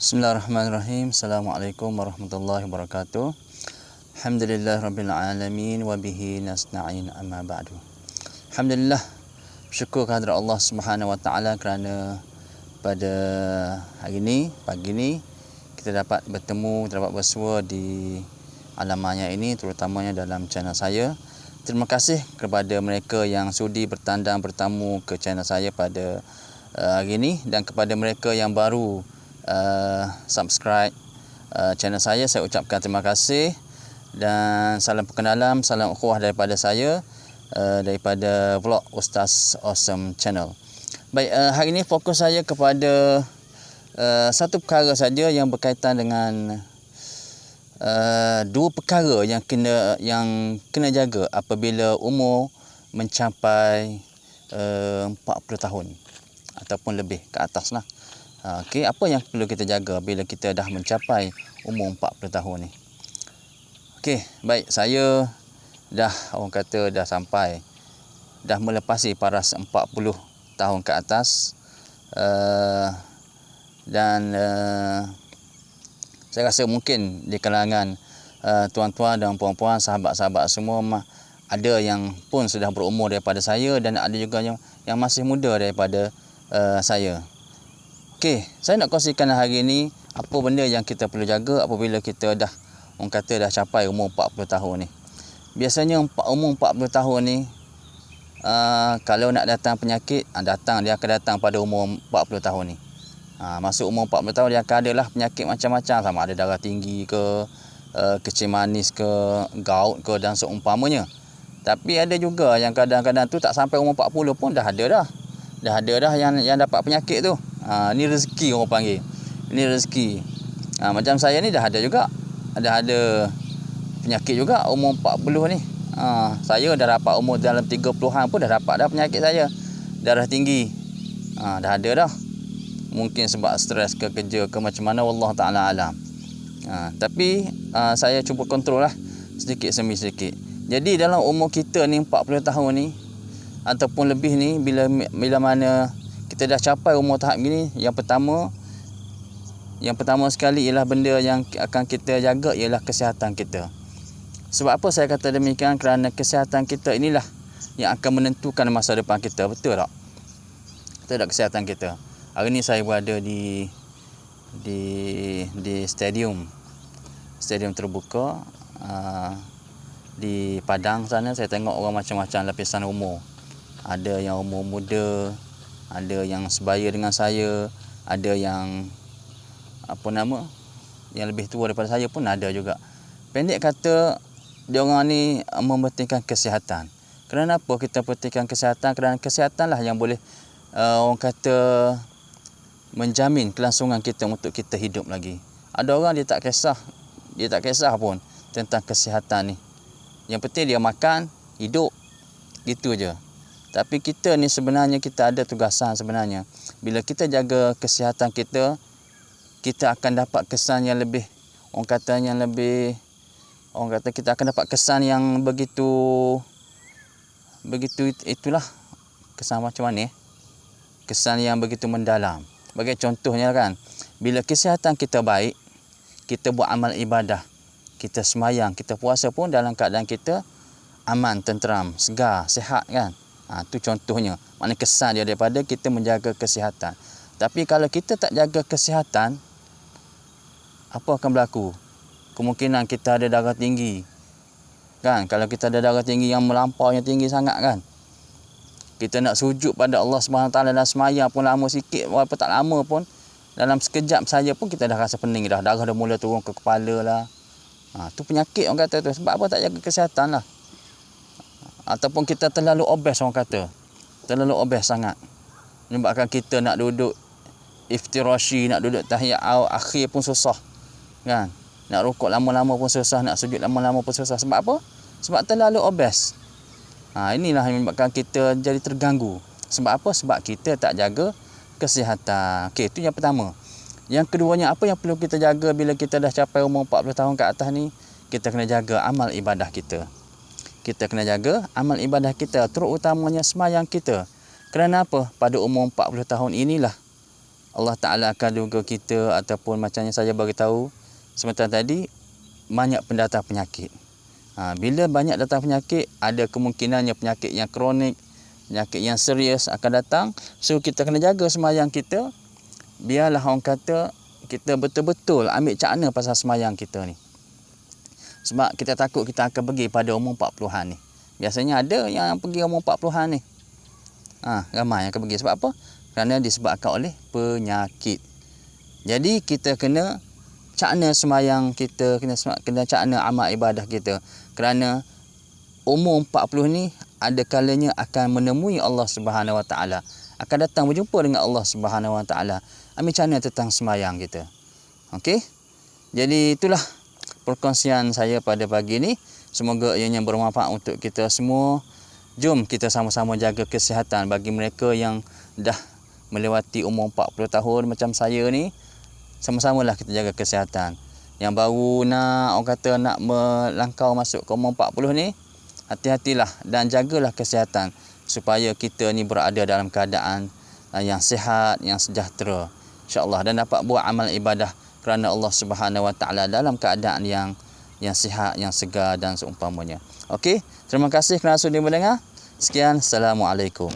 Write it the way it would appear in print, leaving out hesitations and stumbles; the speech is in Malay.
Bismillahirrahmanirrahim. Assalamualaikum warahmatullahi wabarakatuh. Alhamdulillah rabbil alamin wa bihi nasta'in amma ba'du. Alhamdulillah, bersyukur kehadrat Allah Subhanahu wa taala kerana pada hari ini, pagi ini kita dapat bertemu, dapat bersua di alam maya ini, terutamanya dalam channel saya. Terima kasih kepada mereka yang sudi bertandang bertamu ke channel saya pada hari ini, dan kepada mereka yang baru subscribe channel saya ucapkan terima kasih dan salam perkenalan, salam ukhuwah daripada saya, daripada vlog Ustaz Awesome Channel. Baik, hari ini fokus saya kepada satu perkara saja yang berkaitan dengan dua perkara yang kena jaga apabila umur mencapai 40 tahun ataupun lebih ke atas lah. Okey, apa yang perlu kita jaga bila kita dah mencapai umur 40 tahun ni? Okey, baik, saya dah dah melepasi paras 40 tahun ke atas, dan saya rasa mungkin di kalangan tuan-tuan dan puan-puan, sahabat-sahabat semua ada yang pun sudah berumur daripada saya, dan ada juga yang masih muda daripada saya. Okey, saya nak kongsikan hari ini apa benda yang kita perlu jaga apabila kita dah capai umur 40 tahun ni. Biasanya umur 40 tahun ni, kalau nak datang penyakit, dia akan datang pada umur 40 tahun ni. Masuk umur 40 tahun dia akan adalah penyakit macam-macam, sama ada darah tinggi ke, kecil manis ke, gout ke dan seumpamanya. Tapi ada juga yang kadang-kadang tu tak sampai umur 40 pun dah ada yang dapat penyakit tu. Ni rezeki orang panggil. Ini rezeki. Macam saya ni dah ada juga. Ada penyakit juga umur 40 ni. Saya dah dapat umur dalam 30-an pun dah dapat dah penyakit saya. Darah tinggi. Dah ada dah. Mungkin sebab stres ke kerja ke macam mana, wallahu taala alam. Tapi saya cuba kontrol lah sedikit demi sedikit. Jadi dalam umur kita ni 40 tahun ni ataupun lebih ni, bila mana kita dah capai umur tahap gini, yang pertama sekali ialah benda yang akan kita jaga ialah kesihatan kita. Sebab apa saya kata demikian? Kerana kesihatan kita inilah yang akan menentukan masa depan kita. Betul tak? Betul tak kesihatan kita? Hari ni saya berada di stadium terbuka di Padang sana. Saya tengok orang macam-macam lapisan umur. Ada yang umur muda, ada yang sebaya dengan saya, ada yang yang lebih tua daripada saya pun ada juga. Pendek kata, diorang ni mementingkan kesihatan. Kenapa kita pentingkan kesihatan? Kerana kesihatanlah yang boleh orang kata menjamin kelangsungan kita untuk kita hidup lagi. Ada orang dia tak kisah pun tentang kesihatan ni. Yang penting dia makan, hidup, gitu je. Tapi kita ni sebenarnya kita ada tugasan sebenarnya. Bila kita jaga kesihatan kita, kita akan dapat kesan yang lebih, orang kata kita akan dapat kesan yang begitu itulah kesan macam mana? Kesan yang begitu mendalam. Bagi contohnya kan, bila kesihatan kita baik, kita buat amal ibadah, kita semayang, kita puasa pun dalam keadaan kita aman, tenteram, segar, sihat kan. Itu contohnya. Maknanya kesan dia daripada kita menjaga kesihatan. Tapi kalau kita tak jaga kesihatan, apa akan berlaku? Kemungkinan kita ada darah tinggi. Kan? Kalau kita ada darah tinggi yang melampaunya tinggi sangat kan. Kita nak sujud pada Allah Subhanahu Taala dan semaya pun lama sikit, walaupun tak lama pun, dalam sekejap saja pun kita dah rasa pening dah. Darah dah mula turun ke kepala lah. Tu penyakit orang kata tu. Sebab apa? Tak jaga kesihatan lah. Ataupun kita terlalu obes, orang kata. Terlalu obes sangat. Menyebabkan kita nak duduk iftirashi, nak duduk tahiyat akhir pun susah. Kan? Nak rukuk lama-lama pun susah, nak sujud lama-lama pun susah. Sebab apa? Sebab terlalu obes. Inilah yang menyebabkan kita jadi terganggu. Sebab apa? Sebab kita tak jaga kesihatan. Okey, itu yang pertama. Yang keduanya, apa yang perlu kita jaga bila kita dah capai umur 40 tahun ke atas ni? Kita kena jaga amal ibadah kita. Kita kena jaga amal ibadah kita, terutamanya semayang kita. Kerana apa? Pada umur 40 tahun inilah Allah Ta'ala akan duga kita, ataupun macamnya saya bagi tahu sebentar tadi, banyak pendatang penyakit. Bila banyak datang penyakit, ada kemungkinannya penyakit yang kronik, penyakit yang serius akan datang. So kita kena jaga sembahyang kita. Biarlah orang kata kita betul-betul ambil cakna pasal sembahyang kita ni. Sebab kita takut kita akan pergi pada umur 40-an ni. Biasanya ada yang pergi umur 40-an ni. Ramai yang akan pergi. Sebab apa? Kerana disebabkan oleh penyakit. Jadi kita kena cakna sembahyang kita, kena cakna amal ibadah kita. Kerana umur 40 ni ada kalanya akan menemui Allah Subhanahu Wa Taala. Akan datang berjumpa dengan Allah Subhanahu Wa Taala. Ambil cakna tentang sembahyang kita. Okey? Jadi itulah perkongsian saya pada pagi ni. Semoga ianya bermanfaat untuk kita semua. Jom kita sama-sama jaga kesihatan bagi mereka yang dah melewati umur 40 tahun macam saya ni. Sama-samalah kita jaga kesihatan. Yang baru nak, orang kata nak melangkau masuk ke umur 40 ni, hati-hatilah dan jagalah kesihatan supaya kita ni berada dalam keadaan yang sihat, yang sejahtera, insya-Allah, dan dapat buat amal ibadah kerana Allah Subhanahu Wa Taala dalam keadaan yang sihat, yang segar dan seumpamanya. Okey, terima kasih kerana sudi mendengar. Sekian, Assalamualaikum.